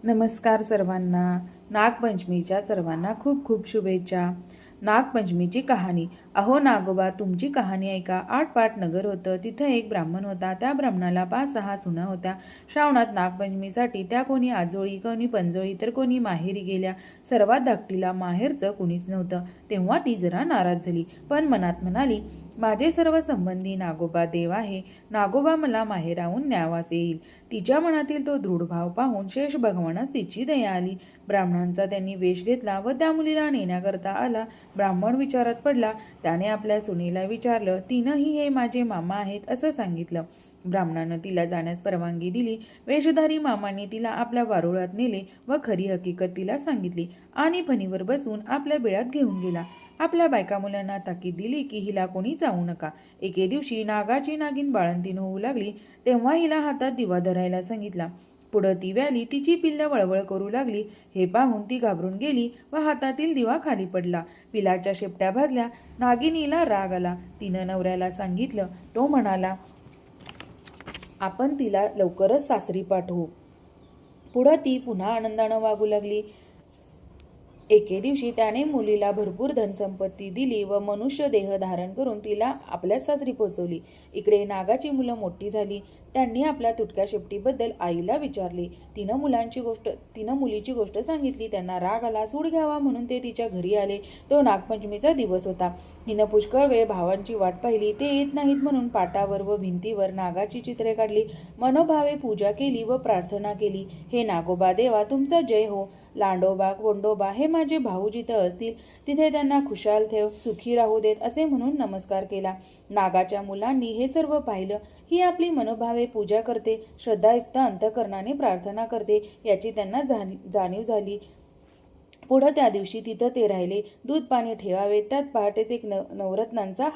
नमस्कार सर्वांना. नागपंचमीच्या सर्वांना खूप खूप शुभेच्छा. नागपंचमीची कहाणी. अहो नागोबा, तुमची कहाणी ऐका. आटपाट नगर होतं. तिथं एक ब्राह्मण होता. त्या ब्राह्मणाला 5-6 सुना होत्या. श्रावणात नागपंचमीसाठी त्या कोणी आजोळी, कोणी पंजोळी, तर कोणी माहेरी गेल्या. सर्वात धाकटीला माहेरचं कुणीच नव्हतं. तेव्हा ती जरा नाराज झाली, पण मनात म्हणाली, माझे सर्व संबंधी नागोबा देव आहे. नागोबा मला माहेराहून न्यावास येईल. तिच्या मनातील तो दृढ भाव पाहून शेष भगवानास तिची दया आली. ब्राह्मणांचा त्यांनी वेश घेतला व त्या मुलीला नेण्याकरता आला. ब्राह्मण विचारात पडला. त्याने आपल्या सुनेला विचारलं. तिनंही हे माझे मामा आहेत असं सांगितलं. ब्राह्मणानं तिला जाण्यास परवानगी दिली. वेशधारी मामाने तिला आपल्या वारुळात नेले व खरी हकीकत तिला सांगितली आणि फणीवर बसून आपल्या बिळात घेऊन गेला. आपल्या बायका मुलांना ताकीद दिली की हिला कोणी जाऊ नका. एके दिवशी नागाची नागिन बाळंतीण होऊ लागली तेव्हा हिला हातात दिवा धरायला सांगितला. पुढं ती व्याली तिची पिल्लं वळवळ करू लागली. हे पाहून ती घाबरून गेली व हातातील दिवा खाली पडला. पिलाच्या शेपट्या भाजल्या. नागिनीला राग आला. तिनं नवऱ्याला सांगितलं. तो म्हणाला, आपण तिला लवकरच सासरी पाठवू. पुढं ती पुन्हा आनंदानं वागू लागली. एके दिवशी त्याने मुलीला भरपूर धनसंपत्ती दिली व मनुष्य देह धारण करून तिला आपल्या सासरी पोचवली. इकडे नागाची मुलं मोठी झाली. त्यांनी आपल्या तुटक्या शेपटीबद्दल आईला विचारले. तिनं मुलीची गोष्ट सांगितली. त्यांना राग आला. सूड घ्यावा म्हणून ते तिच्या घरी आले. तो नागपंचमीचा दिवस होता. हिनं पुष्कळ वेळ भावांची वाट पाहिली. ते येत नाहीत म्हणून पाटावर व भिंतीवर नागाची चित्रे काढली. मनोभावे पूजा केली व प्रार्थना केली. हे नागोबा देवा, तुमचा जय हो. लांडोबा वोंडोबा हे माझे भाऊ जिथं असतील तिथे त्यांना खुशाल ठेव, सुखी राहू देत असे म्हणून नमस्कार केला. नागाच्या मुलांनी हे सर्व पाहिलं. ही आपली मनोभावे पूजा करते, श्रद्धायुक्त अंतःकरणाने प्रार्थना करते याची त्यांना जाणीव झाली. पुढं त्या दिवशी तिथं ते राहिले. दूध पाणी ठेवावे. त्यात पहाटेच एक नवरत्नांचा